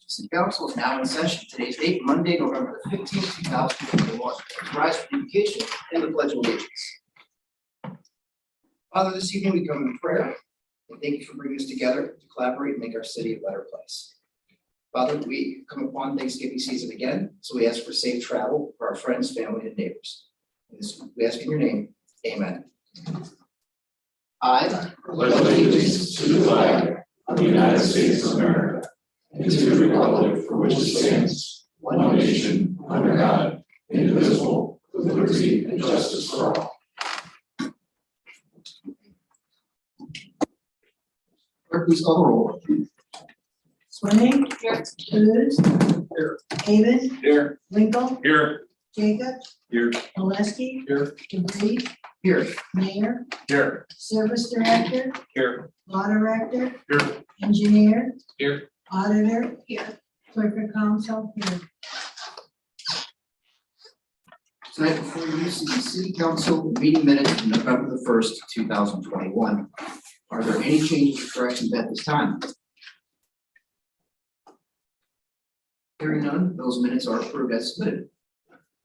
City Council is now in session. Today's date, Monday, November the 15th, 2021. Rise for communication and the Pledge of Allegiance. Father, this evening we come in prayer and thank you for bringing us together to collaborate and make our city a better place. Father, we come upon Thanksgiving season again, so we ask for safe travel for our friends, family, and neighbors. We ask in your name, amen. I pledge allegiance to the flag of the United States of America and to the republic for which it stands, one nation, under God, indivisible, with liberty and justice for all. Clerk, please call the roll. Swimming. Here. Lewis. Here. Davis. Here. Winkle. Here. Jacob. Here. Oleski. Here. DeVries. Here. Mayor. Here. Service Director. Here. Law Director. Here. Engineer. Here. Auditor. Here. Clerk of Council. Here. Tonight before you is the City Council meeting minutes of November the 1st, 2021. Are there any changes or corrections at this time? Hearing none, those minutes are approved as submitted.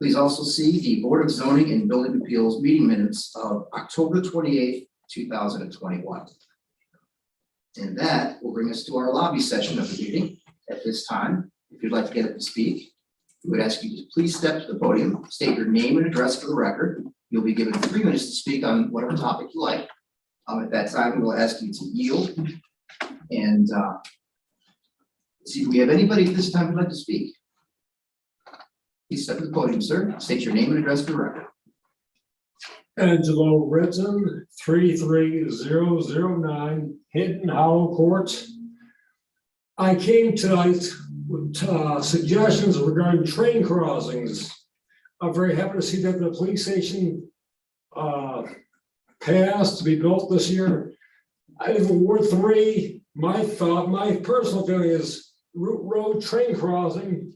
Please also see the Board of Zoning and Building Appeals meeting minutes of October 28th, 2021. And that will bring us to our lobby session of the meeting. At this time, if you'd like to get up to speak, we would ask you to please step to the podium, state your name and address for the record. You'll be given 3 minutes to speak on whatever topic you like. At that time, we'll ask you to yield. And see, do we have anybody at this time who'd like to speak? Please step to the podium, sir. State your name and address for the record. Angelo Ritson, 33009 Hidden Hollow Court. I came tonight with suggestions regarding train crossings. I'm very happy to see that the police station passed to be built this year. I live in Ward 3. My personal feeling is Route Road train crossing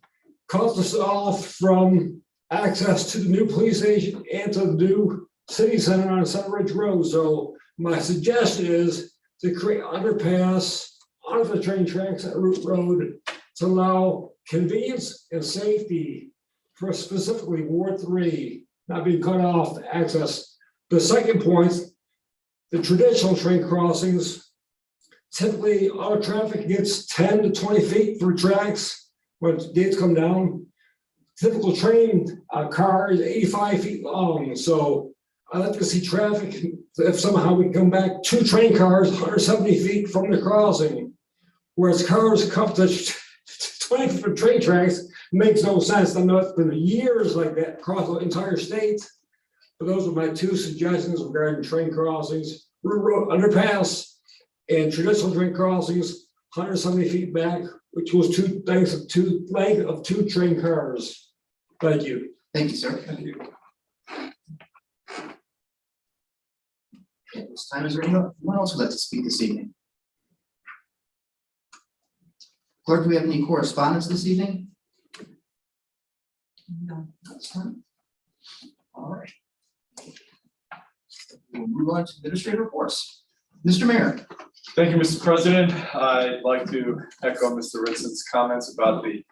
cuts us off from access to the new police station and to the new city center on Center Ridge Road. So my suggestion is to create underpass onto the train tracks at Route Road to allow convenience and safety for specifically Ward 3 not being cut off to access. The second point, the traditional train crossings, typically auto traffic gets 10 to 20 feet through tracks when gates come down. Typical train car is 85 feet long. So I'd like to see traffic, if somehow we can come back 2 train cars 170 feet from the crossing, whereas cars come to 20 foot train tracks makes no sense. I know it's been years like that across the entire state. But those are my 2 suggestions regarding train crossings, road underpass, and traditional train crossings, 170 feet back, which was 2 lengths of 2 train cars. Thank you. Thank you, sir. Thank you. At this time, is there anyone else who'd like to speak this evening? Clerk, do we have any correspondence this evening? No. That's fine. All right. We'll move on to administrative reports. Mr. Mayor. Thank you, Mr. President. I'd like to echo Mr. Ritson's comments about the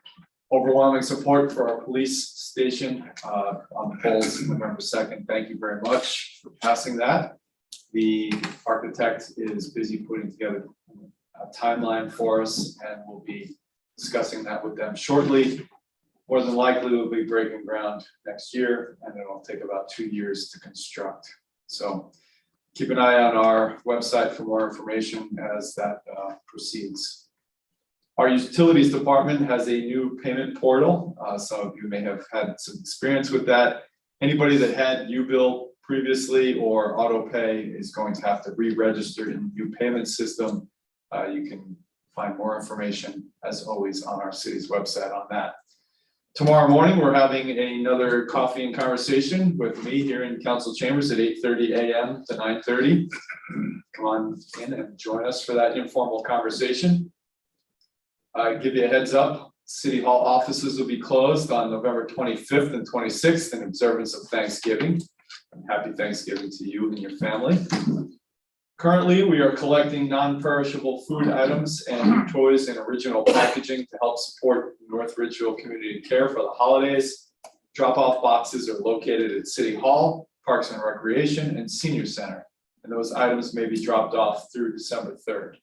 overwhelming support for our police station on the polls November 2nd. Thank you very much for passing that. The architect is busy putting together a timeline for us, and we'll be discussing that with them shortly. More than likely, we'll be breaking ground next year, and it'll take about 2 years to construct. So keep an eye on our website for more information as that proceeds. Our utilities department has a new payment portal. Some of you may have had some experience with that. Anybody that had U-Bill previously or auto pay is going to have to re-register in the new payment system. You can find more information, as always, on our city's website on that. Tomorrow morning, we're having another coffee and conversation with me here in council chambers at 8:30 a.m. to 9:30. Come on in and join us for that informal conversation. Give you a heads up, City Hall offices will be closed on November 25th and 26th in observance of Thanksgiving. Happy Thanksgiving to you and your family. Currently, we are collecting non-perishable food items and toys in original packaging to help support North Ridgeville Community Care for the holidays. Drop-off boxes are located at City Hall, Parks and Recreation, and Senior Center, and those items may be dropped off through December 3rd.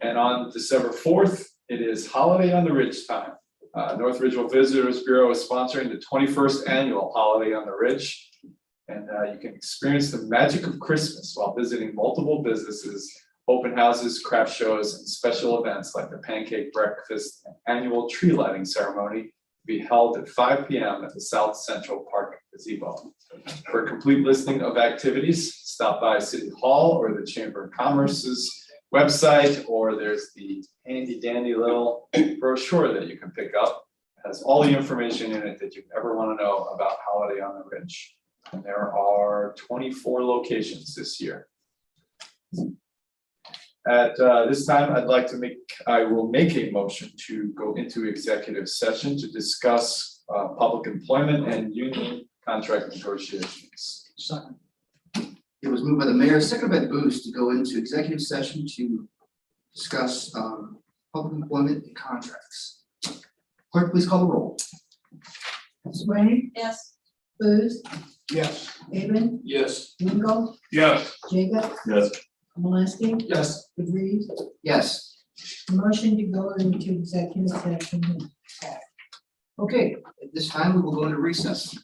And on December 4th, it is Holiday on the Ridge time. North Ridgeville Visitors Bureau is sponsoring the 21st annual Holiday on the Ridge. And you can experience the magic of Christmas while visiting multiple businesses, open houses, craft shows, and special events like the pancake breakfast and annual tree lighting ceremony to be held at 5 p.m. at the South Central Park gazebo. For a complete listing of activities, stop by City Hall or the Chamber of Commerce's website, or there's the handy dandy little brochure that you can pick up. It has all the information in it that you'd ever want to know about Holiday on the Ridge. And there are 24 locations this year. At this time, I will make a motion to go into executive session to discuss public employment and union contract negotiations. Second. It was moved by the mayor, seconded by Booth, to go into executive session to discuss public employment and contracts. Clerk, please call the roll. Swain, Yes. Booth, Yes. Amen, Yes. Wingo, Yes. Jacob, Yes. Malinowski, Yes. DeVries. Yes. Motion to go into executive session. Okay, at this time, we will go into recess.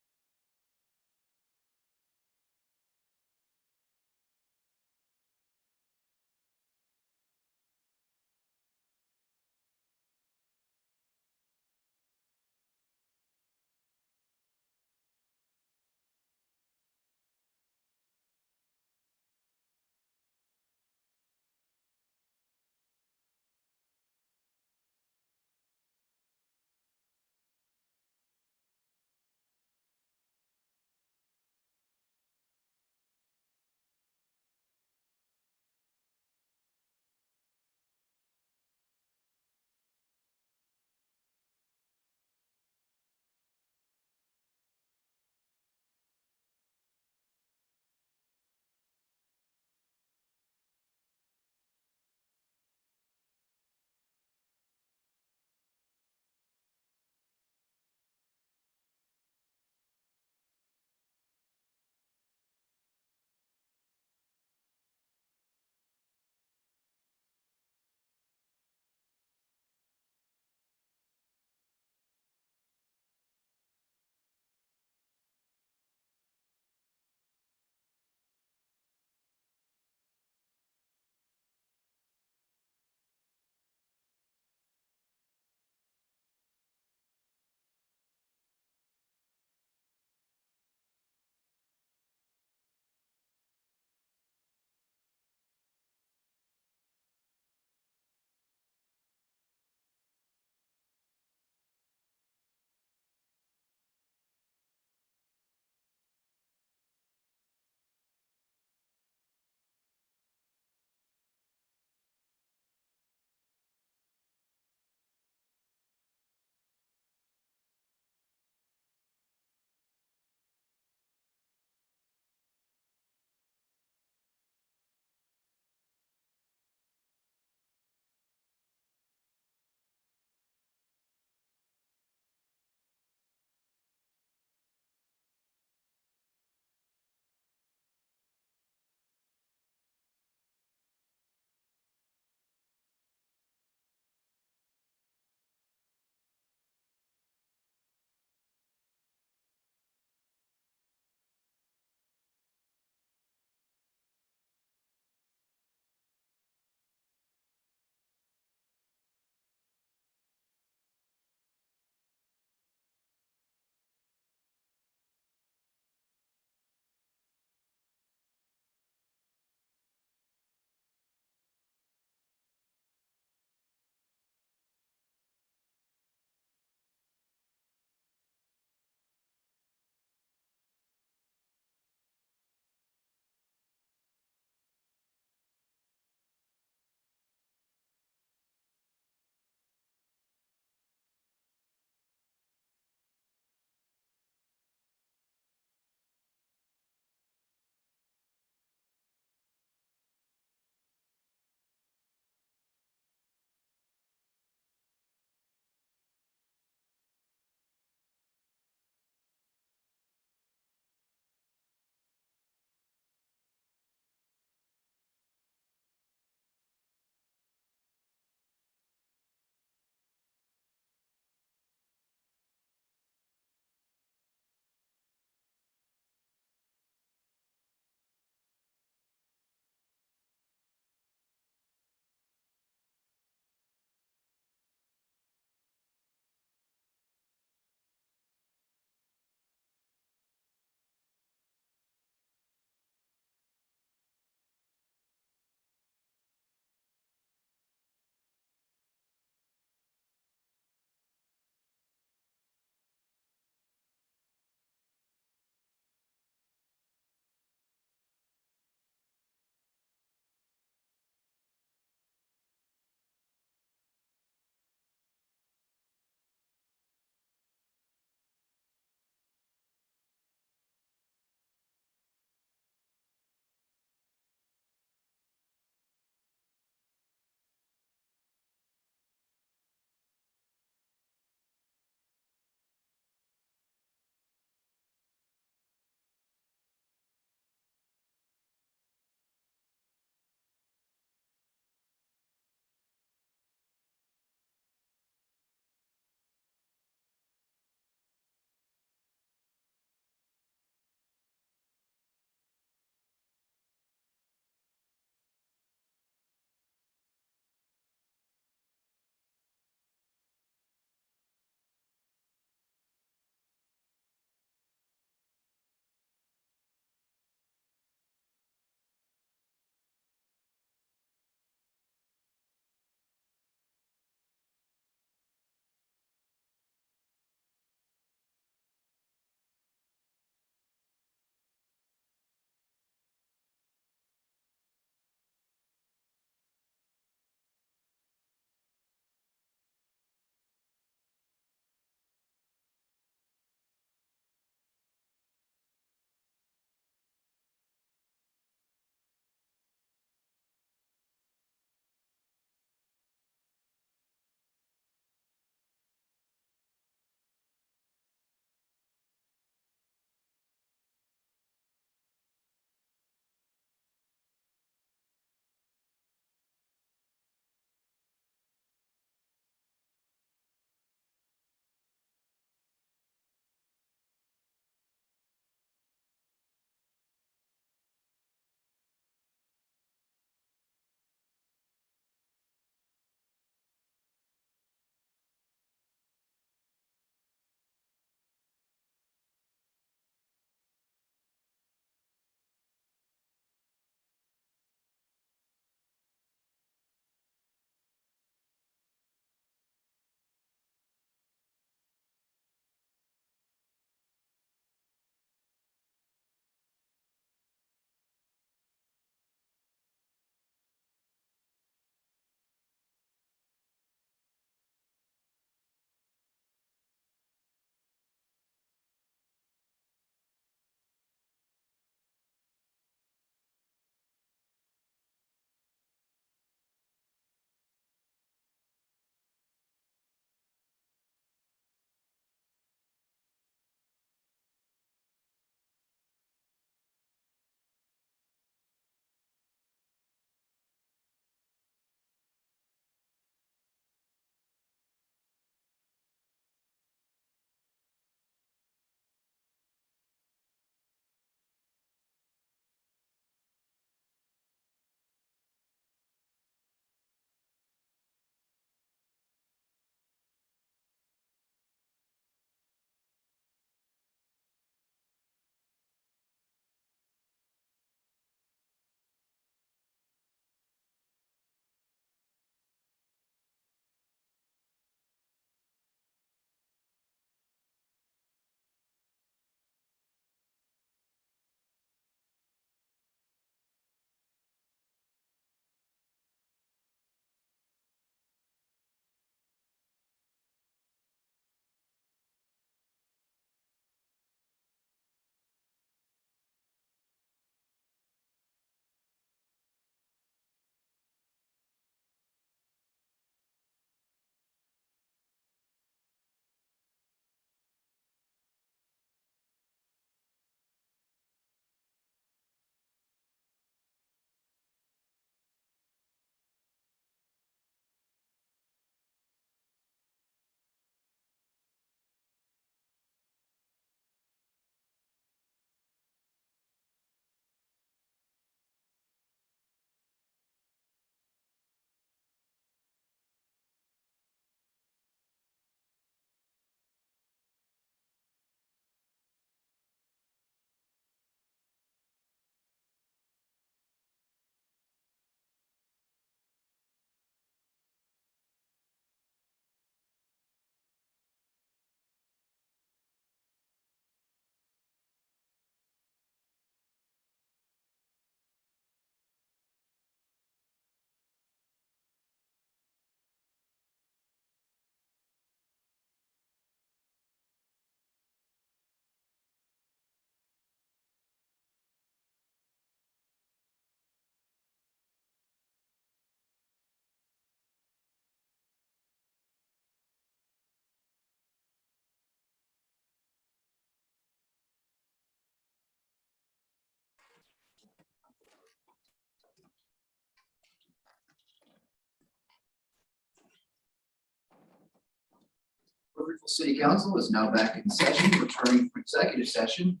Cliftonville City Council is now back in session, returning from executive session.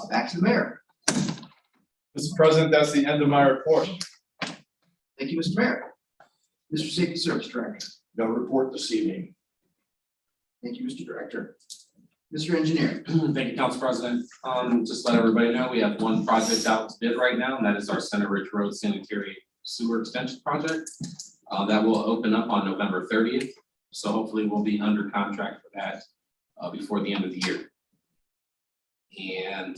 Back to the mayor. Mr. President, that's the end of my report. Thank you, Mr. Mayor. Mr. Safety Service Director. No report this evening. Thank you, Mr. Director. Mr. Engineer. Thank you, Council President. Just let everybody know, we have one project out to bid right now, and that is our Center Ridge Road Sanitary Sewer Extension Project. That will open up on November 30th. So hopefully we'll be under contract for that before the end of the year. And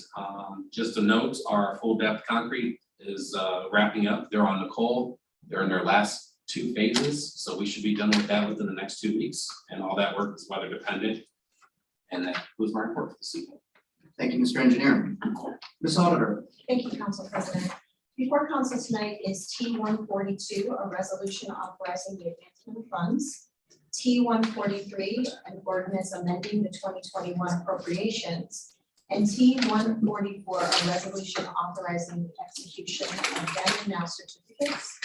just a note, our full depth concrete is wrapping up. They're on the coal. They're in their last 2 phases. So we should be done with that within the next 2 weeks. And all that work is weather dependent. And that was my report for this evening. Thank you, Mr. Engineer. Ms. Auditor. Thank you, Council President. Before council tonight is T-142, a resolution authorizing the advancement of funds. T-143, an ordinance amending the 2021 appropriations. And T-144, a resolution authorizing the execution of then and now certificates.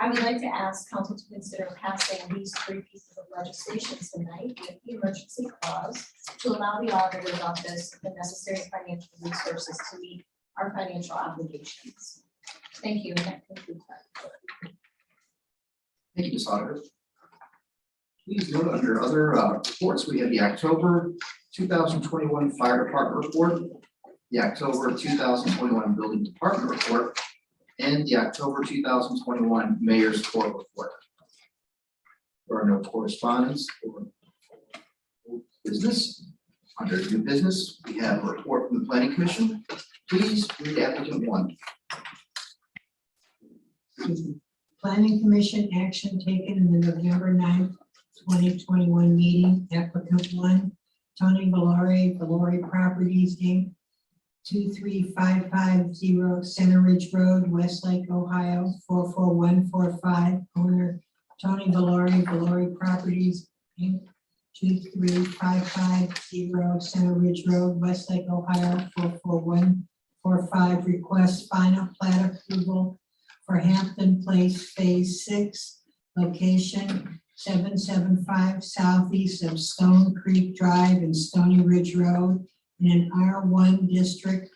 I would like to ask council to consider passing these 3 pieces of legislation tonight with the emergency clause to allow the auditor's office the necessary financial resources to meet our financial obligations. Thank you, and that concludes my report. Thank you, Ms. Auditor. Please note under other reports, we have the October 2021 Fire Department report, the October 2021 Building Department report, and the October 2021 Mayor's Court report. There are no correspondence or business. Under new business, we have a report from the Planning Commission. Please read applicant 1. Planning Commission action taken in the November 9th, 2021 meeting. Applicant 1, Tony Valori Properties, Inc., 23550 Center Ridge Road, Westlake, Ohio, 44145. Owner Tony Valori Properties, Inc., 23550 Center Ridge Road, Westlake, Ohio, 44145. Request final plat approval for Hampton Place Phase 6, location 775 southeast of Stone Creek Drive and Stony Ridge Road in an R1 district,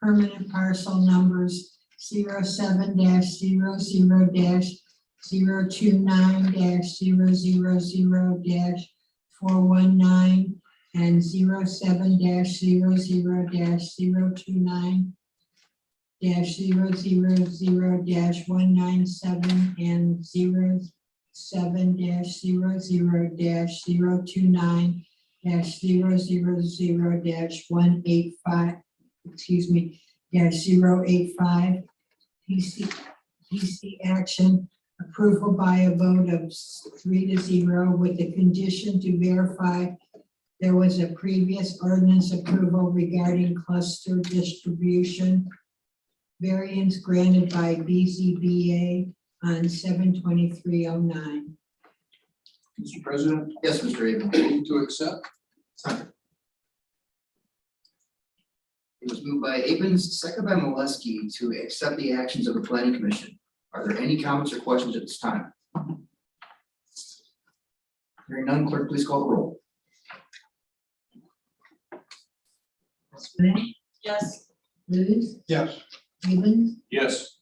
permanent parcel numbers 07-009-000-419 and 07-00-029 -000-197 and 07-00-029 -000-185, -085. PC action approval by a vote of 3-0 with the condition to verify there was a previous ordinance approval regarding cluster distribution. Variance granted by BZBA on 7/23/09. Mr. President, Yes, Mr. Avon. move to accept. Second. It was moved by Abens, second by Molesky to accept the actions of the Planning Commission. Are there any comments or questions at this time? Hearing none, clerk, please call the roll. Smith, Yes. Lewis, Yes. Evans, Yes.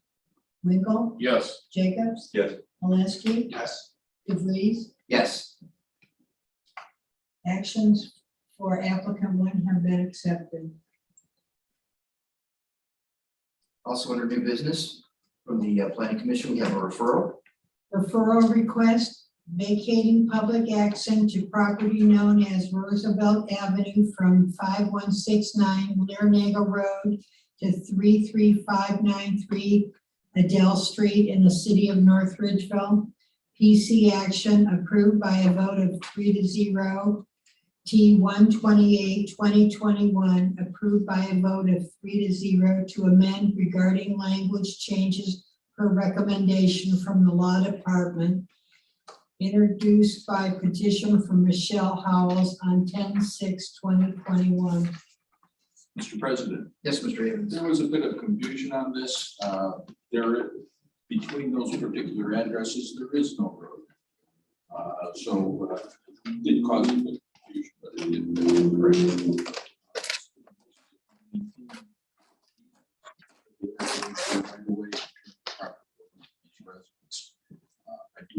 Winkle, Yes. Jacobs. Yes. Molesky, Yes. DeVries. Yes. Actions for applicant 1 have been accepted. Also under new business from the Planning Commission, we have a referral. Referral request vacating public access to property known as Roosevelt Avenue from 5169 Lernaga Road to 33593 Adele Street in the city of North Ridgeville. PC action approved by a vote of 3-0. T-128-2021 approved by a vote of 3-0 to amend regarding language changes per recommendation from the Law Department. Introduced by petition from Michelle Howells on 10/6/2021. Mr. President, Yes, Mr. Avens. there was a bit of confusion on this. Between those particular addresses, there is no road. So it did cause a bit of confusion. I do move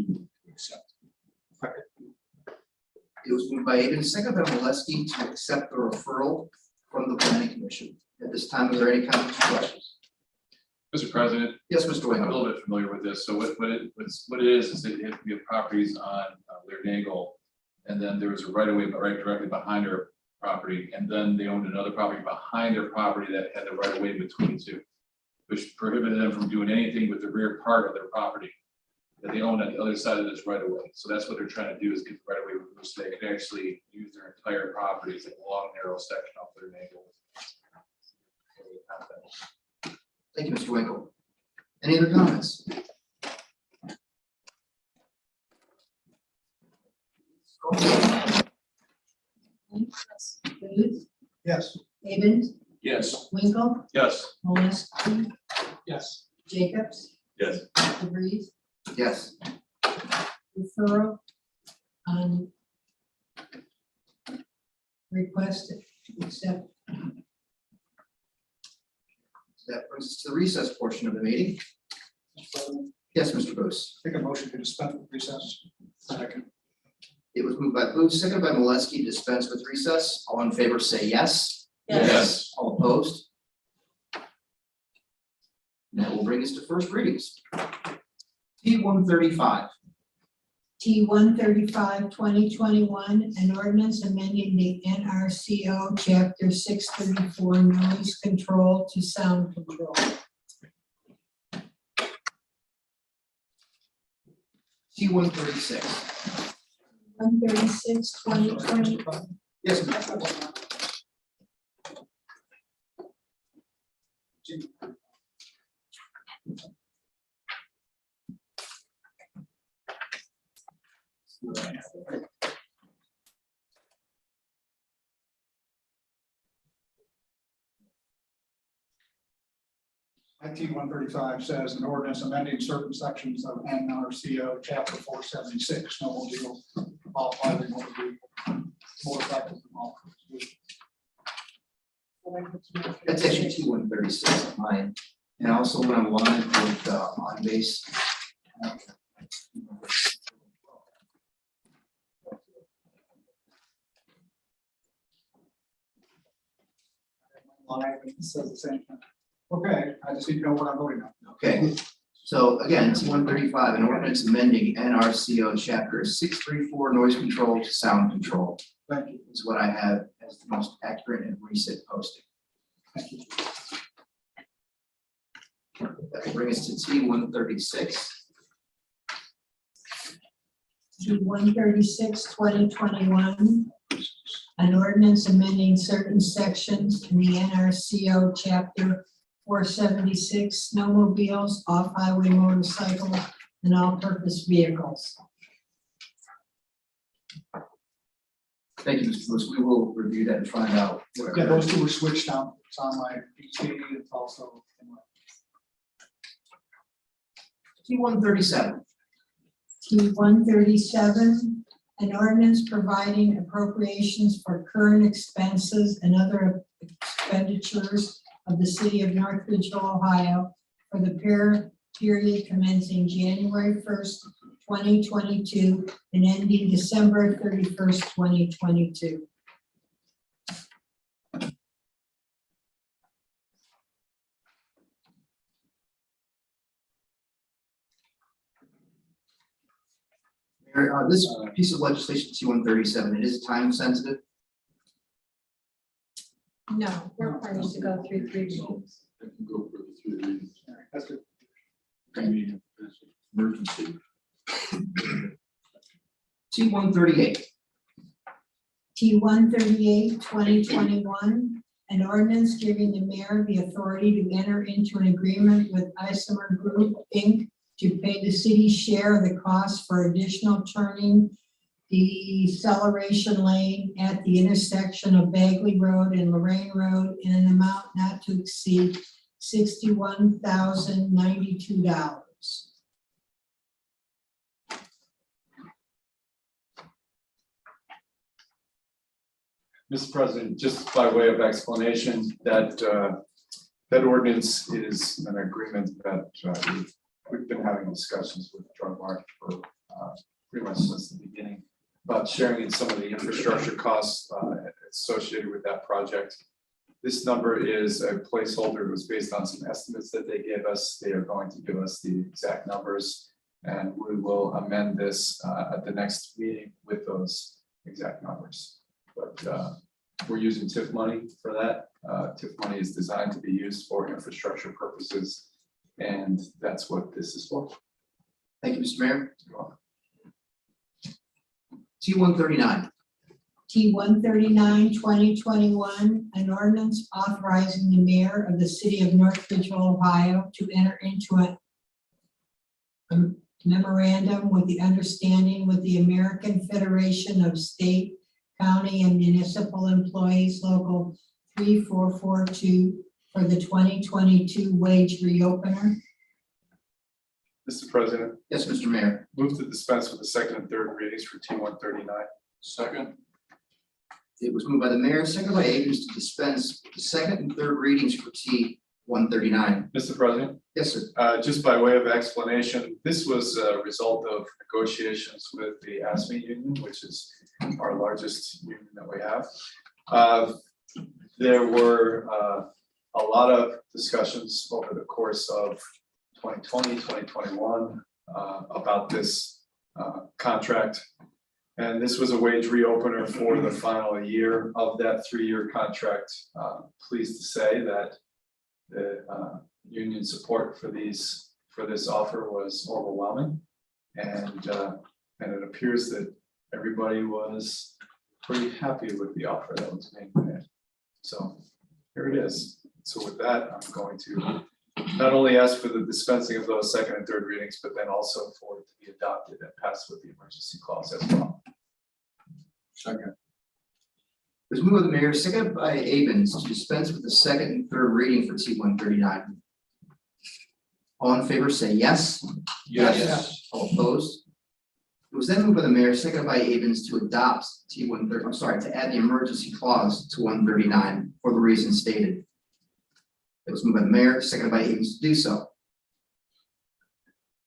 to accept. It was moved by Aiden, second by Molesky to accept the referral from the planning commission. At this time, are there any comments or questions? Mr. President, Yes, Mr. I'm a Wayne. little bit familiar with this. So what it is that we have properties on Lear and then there was a right of way, but right directly behind their property, and then they owned another property behind their property that had the right of way between the two, which prohibited them from doing anything with the rear part of their property that they own on the other side of this right of way. So that's what they're trying to do, is get the right of way, which they can actually use their entire property as a long, narrow section off their Nagle. Thank you, Mr. Winkle. Any other comments? Booth, Yes. Aben, Yes. Winkle, Yes. Molesky, Yes. Jacobs, Yes. DeVries, Yes. referral on request to accept. That brings us to the recess portion of the meeting. Yes, Mr. Bruce. Make a motion to dispense with recess. Second. It was moved by Booth, seconded by Molesky to dispense with recess. All in favor, say yes. Yes. All opposed? And that will bring us to first readings. T-135. T 135, 2021, an ordinance amending the NRCO chapter 634 noise control to sound control. T-136. 136, 2021. Yes, Mr. Bruce. IT 135 says an ordinance amending certain sections of NRCO chapter 476, snowmobile, off-highway motor vehicle, motorcycles and all. That's actually T-136 of mine. And I also went online with on base. Live, it says the same thing. Okay, I just need to know what I'm voting on. Okay, so again, T-135, an ordinance amending NRCO chapter 634 noise control to sound control Thank you. is what I have as the most accurate and recent posting. Thank you. That will bring us to T-136. T 136, 2021, an ordinance amending certain sections in the NRCO chapter 476 snowmobiles, off-highway motorcycles, and all-purpose vehicles. Thank you, Mr. Bruce. We will review that and find out. what Yeah, those two were switched out. It's on my PC, it's also in my. T-137. T 137, an ordinance providing appropriations for current expenses and other expenditures of the city of Northridge, Ohio for the period commencing January 1st, 2022 and ending December 31st, 2022. Mayor, this piece of legislation, T-137, it is time sensitive. No, we're planning to go through 3 readings. I can go for the 3 readings. All right, that's good. I mean, it's an emergency. T-138. T 138, 2021, an ordinance giving the mayor the authority to enter into an agreement with Isomer Group, Inc. to pay the city's share of the cost for additional turning deceleration lane at the intersection of Bagley Road and Lorraine Road in an amount not to exceed $61,092. Mr. President, just by way of explanation, that ordinance is an agreement that we've been having discussions with Drug Mart for pretty much since the beginning about sharing in some of the infrastructure costs associated with that project. This number is a placeholder. It was based on some estimates that they gave us. They are going to give us the exact numbers, and we will amend this at the next meeting with those exact numbers. But we're using TIF money for that. TIF money is designed to be used for infrastructure purposes, and that's what this is for. Thank you, Mr. Mayor. T-139. T-139, 2021, an ordinance authorizing the mayor of the city of North Ridgeville, Ohio to enter into a memorandum with the understanding with the American Federation of State, County, and Municipal Employees Local 3442 for the 2022 wage reopener. Mr. President, Yes, Mr. Mayor. move to dispense with the second and third readings for T-139. Second. It was moved by the mayor, seconded by Akins to dispense with the second and third readings for T-139. Mr. President, Yes, sir. just by way of explanation, this was a result of negotiations with the ASME union, which is our largest union that we have. There were a lot of discussions over the course of 2020, 2021 about this contract. And this was a wage reopener for the final year of that 3-year contract. Pleased to say that the union support for this offer was overwhelming, and it appears that everybody was pretty happy with the offer that was being made. So here it is. So with that, I'm going to not only ask for the dispensing of those second and third readings, but then also for it to be adopted and passed with the emergency clause as well. Second. It was moved by the mayor, seconded by Akins to dispense with the second and third reading for T-139. All in favor, say yes. Yes. All opposed? It was then moved by the mayor, seconded by Akins to adopt to add the emergency clause to 139 for the reasons stated. It was moved by the mayor, seconded by Akins to do so.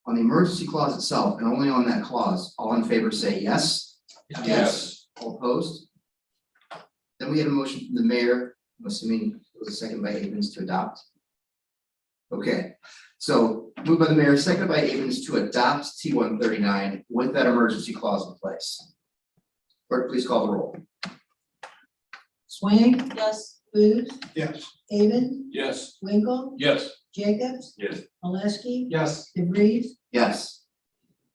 On the emergency clause itself, and only on that clause, all in favor say yes. Yes. All opposed? Then we had a motion from the mayor, I'm assuming it was a second by Akins to adopt. Okay, so moved by the mayor, seconded by Akins to adopt T-139 with that emergency clause in place. Clerk, please call the roll. Swain. Yes. Booth. Yes. Avon. Yes. Winkel. Yes. Jacobs. Yes. Oleski. Yes. DeVries. Yes.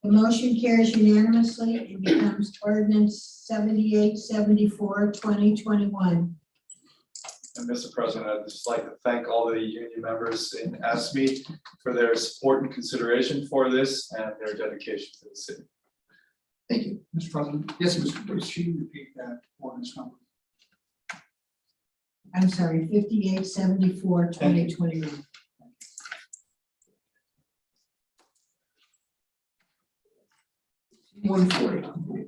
The motion carries unanimously. It becomes ordinance 7874, 2021. And Mr. President, I'd just like to thank all the union members in ASME for their support and consideration for this and their dedication to the city. Thank you. Mr. President, Yes, Mr. could Bruce. you repeat that ordinance number? I'm sorry, 5874, 2021. T-140.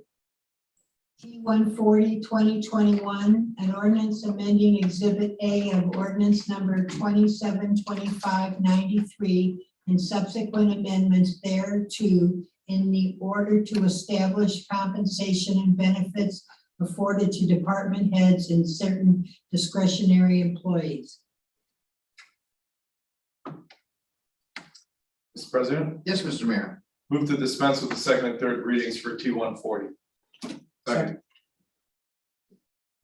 T-140, 2021, an ordinance amending Exhibit A of ordinance number 272593 and subsequent amendments thereto in the order to establish compensation and benefits afforded to department heads and certain discretionary employees. Mr. President, Yes, Mr. Mayor. move to dispense with the second and third readings for T-140. Second.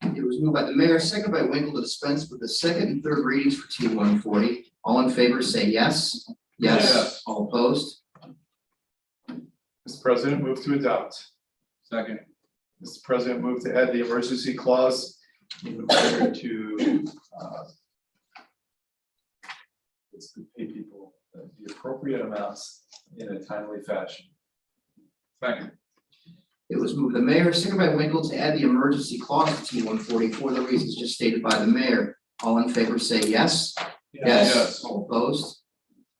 It was moved by the mayor, seconded by Winkle to dispense with the second and third readings for T-140. All in favor, say yes. Yes. All opposed? Mr. President, move to adopt. Second. Mr. President, move to add the emergency clause in order to pay people the appropriate amounts in a timely fashion. Second. It was moved by the mayor, seconded by Winkle to add the emergency clause to T-140 for the reasons just stated by the mayor. All in favor, say yes. Yes. All opposed?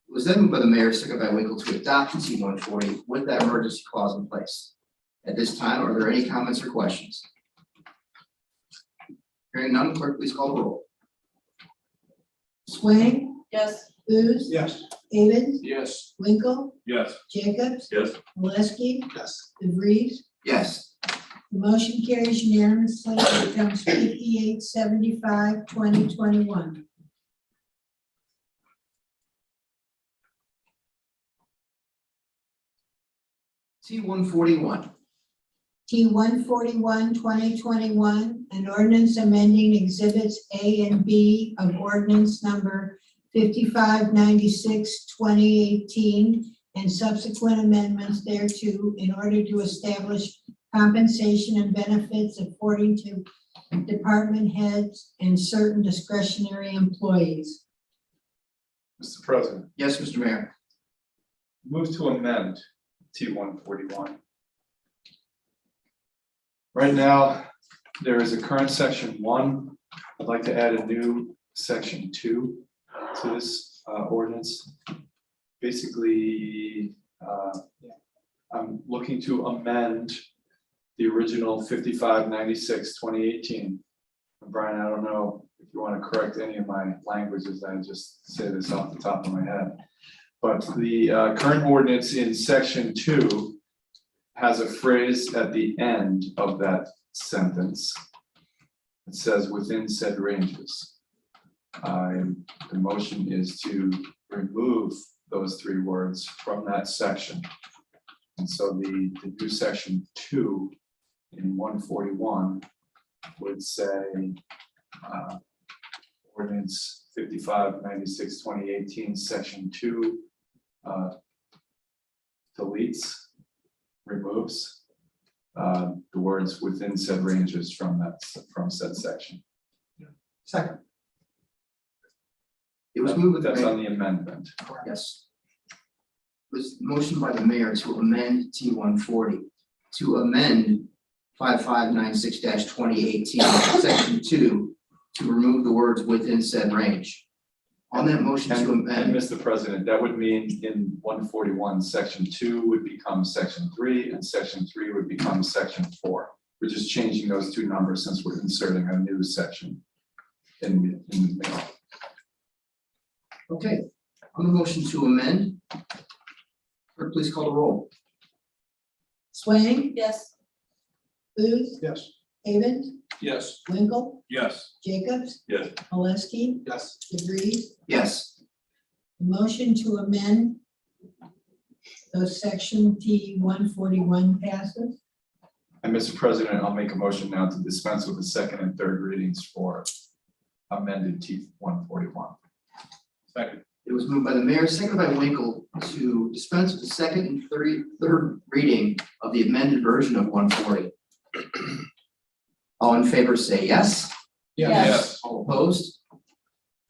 It was then moved by the mayor, seconded by Winkle to adopt T-140 with that emergency clause in place. At this time, are there any comments or questions? Hearing none, clerk, please call the roll. Swain, Yes. Booth, Yes. David, Yes. Winkle, Yes. Jacobs, Yes. Moleskine, Yes. DeVries. Yes. The motion carries unanimously and becomes 5875, 2021. T-141. T 141, 2021, an ordinance amending exhibits A and B of ordinance number 5596, 2018, and subsequent amendments thereto in order to establish compensation and benefits according to department heads and certain discretionary employees. Mr. President, Yes, Mr. Mayor. move to amend T-141. Right now, there is a current section 1. I'd like to add a new section 2 to this ordinance. Basically, I'm looking to amend the original 5596, 2018. Brian, I don't know if you want to correct any of my languages, I just say this off the top of my head. But the current ordinance in section 2 has a phrase at the end of that sentence. It says within said ranges. The motion is to remove those 3 words from that section. And so the new section 2 in 141 would say ordinance 5596, 2018, section 2 deletes, removes the words within said ranges from said section. Second. It was moved with the That's mayor. on the amendment. Yes. It was motion by the mayor to amend T-140, to amend 5596, 2018, section 2, to remove the words within said range. On that motion to And amend, Mr. President, that would mean in 141, section 2 would become section 3, and section 3 would become section 4. We're just changing those 2 numbers since we're inserting a new section in the middle. okay, on the motion to amend, clerk, please call the roll. Swain, Yes. Booth, Yes. David, Yes. Winkle, Yes. Jacobs, Yes. Moleskine, Yes. DeVries. Yes. The motion to amend those section T 141 passes. And Mr. President, I'll make a motion now to dispense with the 2nd and 3rd readings for amended T-141. Second. It was moved by the mayor, seconded by Winkle, to dispense with the 2nd and 3rd reading of the amended version of 140. All in favor say yes. Yes. All opposed?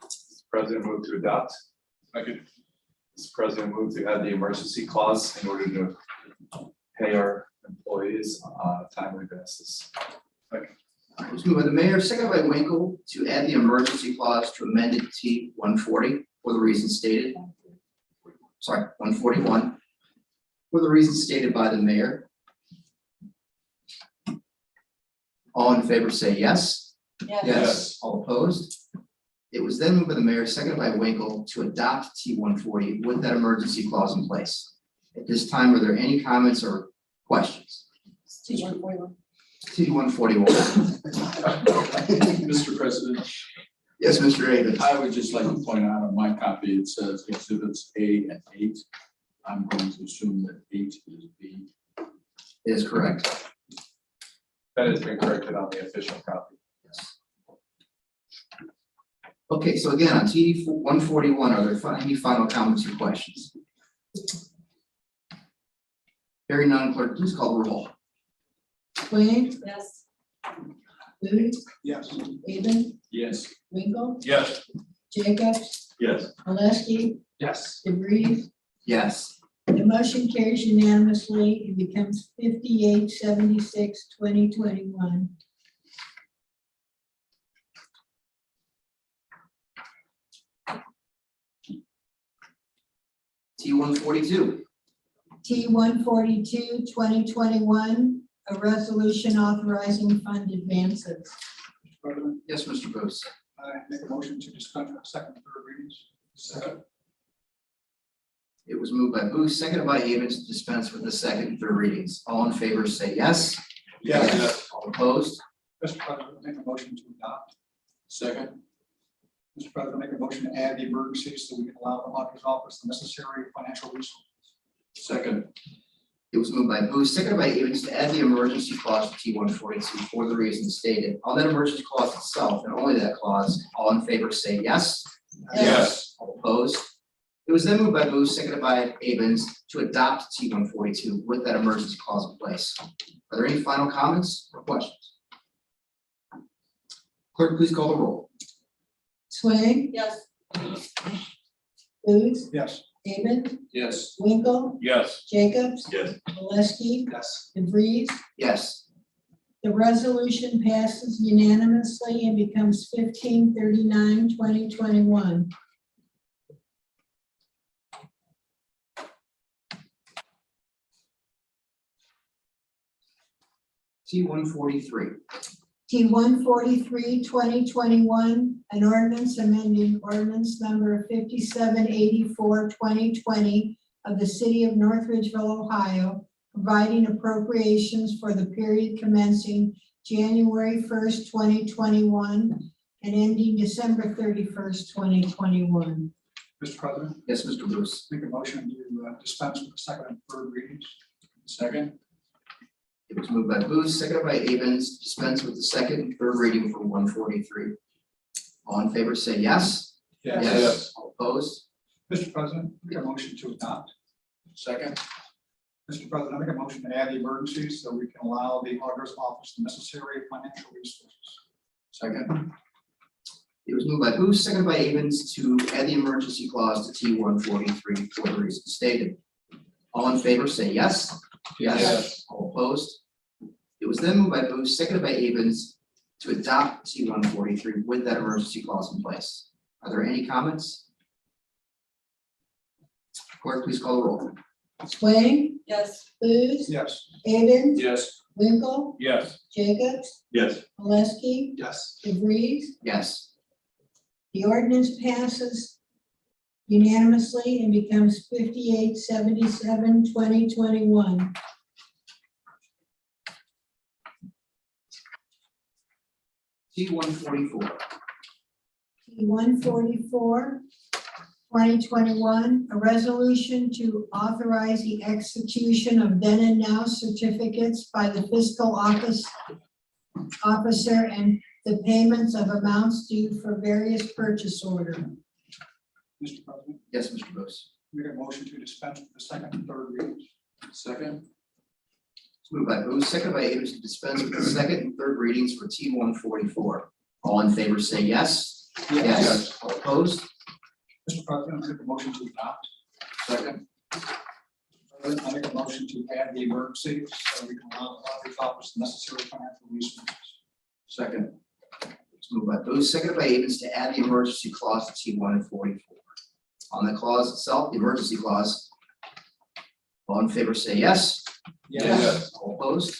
Mr. President, move to adopt. Second. Mr. President, move to add the emergency clause in order to pay our employees timely basis. It was moved by the mayor, seconded by Winkle, to add the emergency clause to amended T-140 for the reasons stated. Sorry, 141, for the reasons stated by the mayor. All in favor say yes. Yes. All opposed? It was then moved by the mayor, seconded by Winkle, to adopt T-140 with that emergency clause in place. At this time, are there any comments or questions? T-141. T-141. Mr. President, Yes, Mr. Davis. I would just like to point out on my copy, it says exhibits A and 8. I'm going to assume that 8 is B. It is correct. That has been corrected on the official copy. Okay, so again, on T-141, are there any final comments or questions? Hearing none, clerk, please call the roll. Swain, Yes. Booth, Yes. David, Yes. Winkle, Yes. Jacobs, Yes. Moleskine, Yes. DeVries. Yes. The motion carries unanimously and becomes 5876, 2021. T-142. T 142, 2021, a resolution authorizing fund advances. President, Yes, Mr. Booth. I make a motion to dispense with second and third readings. Second. It was moved by Booth, seconded by Havens to dispense with the second and third readings. All in favor, say yes. All opposed? Mr. President, I make a motion to adopt. Second. Mr. President, I make a motion to add the emergency so we can allow the auditor's office the necessary financial resources. Second. It was moved by Booth, seconded by Havens to add the emergency clause to T 142 for the reasons stated. On that emergency clause itself, and only that clause, all in favor say yes. Yes. All opposed? It was then moved by Booth, seconded by Havens to adopt T 142 with that emergency clause in place. Are there any final comments or questions? Clerk, please call the roll. Swain, Yes. Booth, Yes. David, Yes. Winkle, Yes. Jacobs, Yes. Moleskine, Yes. DeVries. Yes. The resolution passes unanimously and becomes 1539-2021. T 143. T 143-2021, an ordinance amending ordinance number 5784-2020 of the city of North Ridgeville, Ohio, providing appropriations for the period commencing January 1st, 2021 and ending December 31st, 2021. Mr. President, Yes, Mr. Bruce. make a motion to dispense with the second and third readings. Second. It was moved by Booth, seconded by Havens, dispense with the second and third reading for 143. All in favor say yes. All opposed? Mr. President, make a motion to adopt. Second. Mr. President, I make a motion to add the emergency so we can allow the auditor's office the necessary financial resources. Second. It was moved by Booth, seconded by Havens to add the emergency clause to T 143 for the reasons stated. All in favor say yes. All opposed? It was then moved by Booth, seconded by Havens to adopt T 143 with that emergency clause in place. Are there any comments? Clerk, please call the roll. Swain, Yes. Booth, Yes. Havens, Yes. Winkle, Yes. Jacobs, Yes. Moleskine, Yes. DeVries. Yes. The ordinance passes unanimously and becomes 5877-2021. T 144. T 144-2021, a resolution to authorize the execution of then and now certificates by the fiscal officer and the payments of amounts due for various purchase order. Mr. President, Yes, Mr. Bruce. make a motion to dispense with the second and third readings. Second. It's moved by Booth, seconded by Havens to dispense with the second and third readings for T 144. All in favor say yes. All opposed? Mr. President, I make a motion to adopt. Second. President, I make a motion to add the emergency so we can allow the auditor's office the necessary financial resources. Second. It's moved by Booth, seconded by Havens to add the emergency clause to T 144. On the clause itself, the emergency clause. All in favor say yes. All opposed?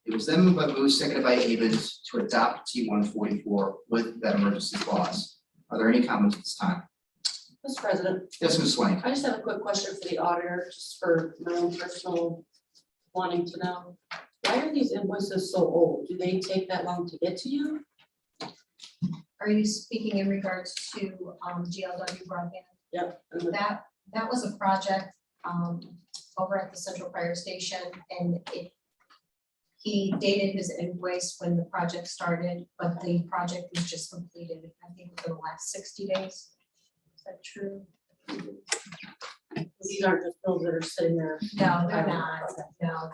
It was then moved by Booth, seconded by Havens to adopt T 144 with that emergency clause. Are there any comments at this time? Mr. President, Yes, Ms. Swain. I just have a quick question for the auditor, just for my own personal wanting to know. Why are these invoices so old? Do they take that long to get to you? Are you speaking in regards to GLW broadband? Yep. That was a project over at the Central Fire Station, and he dated his invoice when the project started, but the project was just completed, I think, within the last 60 days. Is that true? These aren't just bills that are sitting there. No, they're not. No,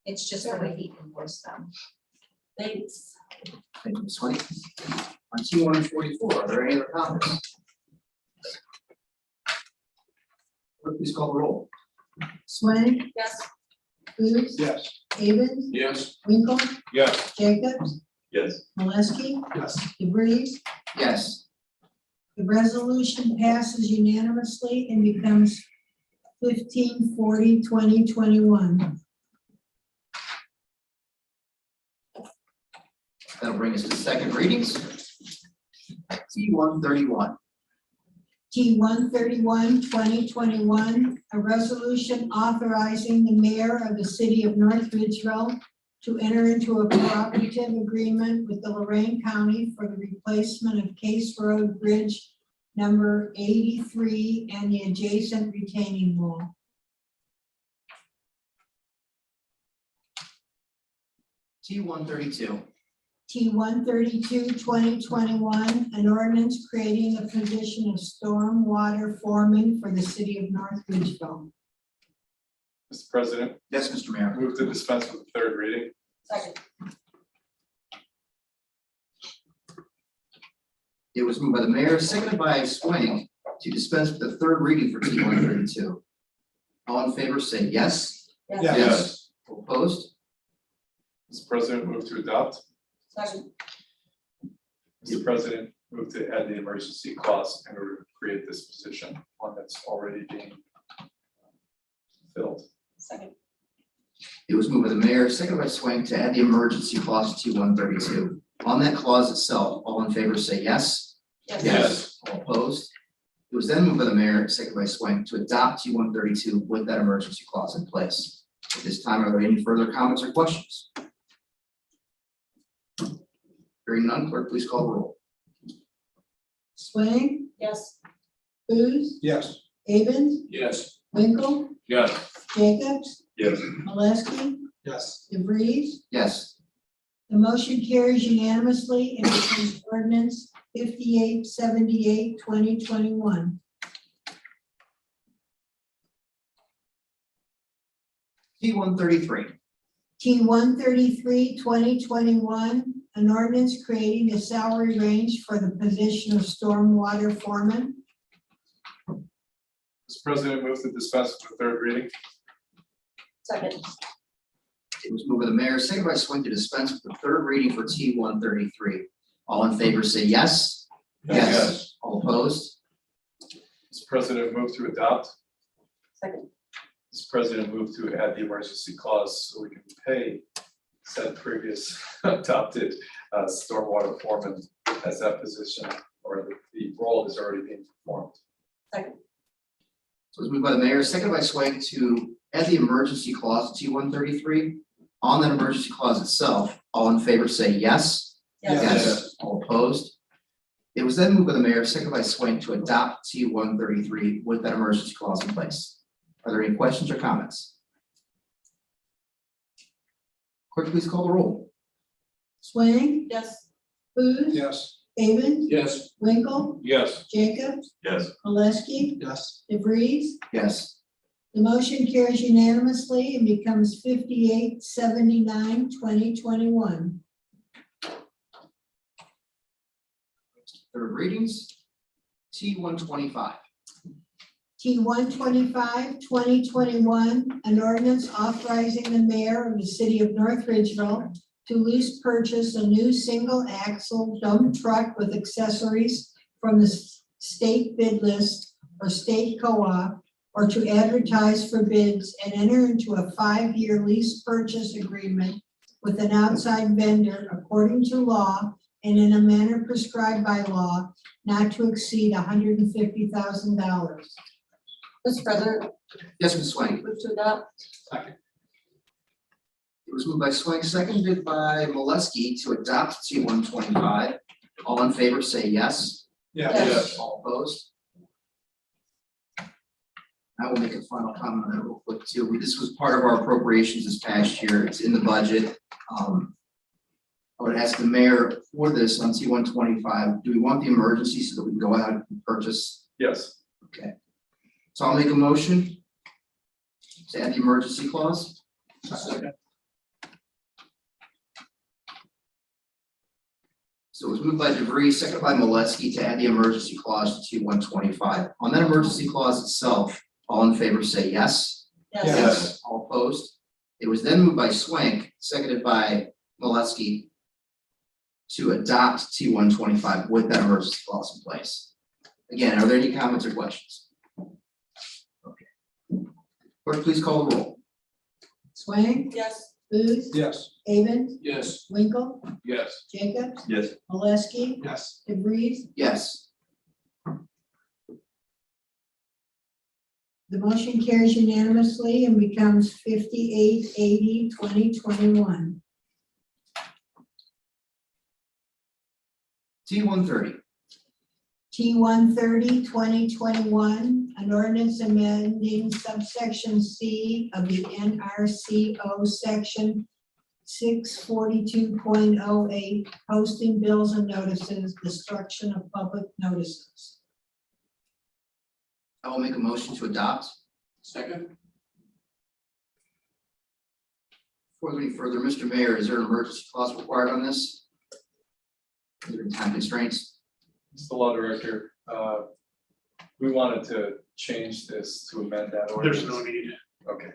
it's just the way he invoiced them. Thanks. Thank you, Ms. Swain. On T 144, are there any other comments? Clerk, please call the roll. Swain, Yes. Booth, Yes. Havens, Yes. Winkle, Yes. Jacobs, Yes. Moleskine, Yes. DeVries. Yes. The resolution passes unanimously and becomes 1540-2021. That'll bring us to second readings. T-131. T-131, 2021, a resolution authorizing the mayor of the city of North Ridgeville to enter into a cooperative agreement with the Lorraine County for the replacement of Case Road Bridge number 83 and the adjacent retaining wall. T-132. T-132, 2021, an ordinance creating a position of stormwater foreman for the city of North Ridgeville. Mr. President, Yes, Mr. Mayor. move to dispense with the third reading. Second. It was moved by the mayor, seconded by Swank, to dispense with the third reading for T-132. All in favor, say yes. Yes. All opposed? Mr. President, move to adopt. Second. Mr. President, move to add the emergency clause in order to create this position, one that's already being filled. Second. It was moved by the mayor, seconded by Swank, to add the emergency clause to T-132. On that clause itself, all in favor, say yes. Yes. All opposed? It was then moved by the mayor, seconded by Swank, to adopt T-132 with that emergency clause in place. At this time, are there any further comments or questions? Hearing none, clerk, please call the roll. Swain, Yes. Booth, Yes. Avens, Yes. Winkle, Yes. Jacobs, Yes. Maleski, Yes. DeVries. Yes. The motion carries unanimously and becomes ordinance 5878, 2021. T-133. T-133, 2021, an ordinance creating a salary range for the position of stormwater foreman. Mr. President, move to dispense with the third reading. Second. It was moved by the mayor, seconded by Swank, to dispense with the third reading for T-133. All in favor, say yes. All opposed? Mr. President, move to adopt. Second. Mr. President, move to add the emergency clause so we can pay said previous adopted stormwater foreman as that position or the role is already being performed. Second. So it was moved by the mayor, seconded by Swank, to add the emergency clause to T-133. On that emergency clause itself, all in favor say yes. Yes. All opposed? It was then moved by the mayor, seconded by Swank, to adopt T-133 with that emergency clause in place. Are there any questions or comments? Clerk, please call the roll. Swain, Yes. Booth, Yes. Avens, Yes. Winkle, Yes. Jacobs, Yes. Maleski, Yes. DeVries. Yes. The motion carries unanimously and becomes 5879, 2021. Third readings. T-125. T-125, 2021, an ordinance authorizing the mayor of the city of North Ridgeville to lease purchase a new single-axle dump truck with accessories from the state bid list or state co-op, or to advertise for bids and enter into a 5-year lease purchase agreement with an outside vendor according to law and in a manner prescribed by law, not to exceed $150,000. Mr. President, Yes, Ms. Swank. move to adopt. It was moved by Swank, seconded by Maleski to adopt T-125. All in favor, say yes. Yes. All opposed? I will make a final comment on that real quick too. This was part of our appropriations this past year. It's in the budget. I would ask the mayor for this on T-125, do we want the emergency so that we can go out and purchase? Yes. Okay. So I'll make a motion to add the emergency clause. So it was moved by DeVries, seconded by Maleski to add the emergency clause to T-125. On that emergency clause itself, all in favor say yes. Yes. All opposed? It was then moved by Swank, seconded by Maleski to adopt T-125 with that emergency clause in place. Again, are there any comments or questions? Okay. Clerk, please call the roll. Swain, Yes. Booth, Yes. Avon, Yes. Winkle, Yes. Jacobs, Yes. Molesky, Yes. DeVries. Yes. The motion carries unanimously and becomes 5880-2021. T-130. T-130-2021, an ordinance amending subsection C of the NRCO section 642.08, posting bills and notices, destruction of public notices. I will make a motion to adopt. Second? Before we go any further, Mr. Mayor, is there an emergency clause required on this? Are there time constraints? Mr. Law Director, we wanted to change this to amend that ordinance. There's no need. Okay.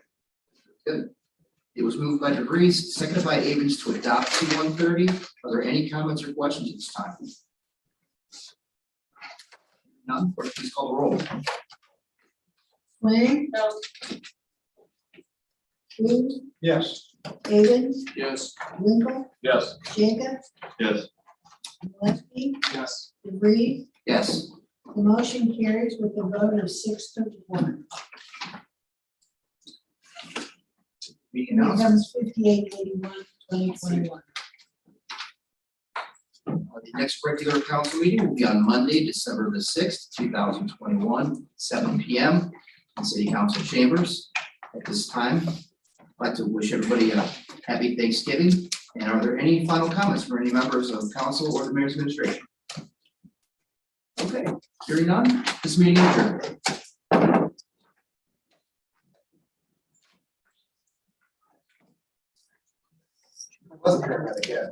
It was moved by DeVries, seconded by Avens to adopt T-130. Are there any comments or questions at this time? None, clerk, please call the roll. Swain? No. Booth, Yes. Avon, Yes. Winkle, Yes. Jacobs, Yes. Molesky, Yes. DeVries. Yes. The motion carries with a vote of 6-1. Meeting It announcements. becomes 5881-2021. The next regular council meeting will be on Monday, December the 6th, 2021, 7 p.m. in City Council Chambers. At this time, I'd like to wish everybody a happy Thanksgiving. And are there any final comments from any members of council or the mayor's administration? Okay, hearing none, this meeting is adjourned. Wasn't there, but yeah.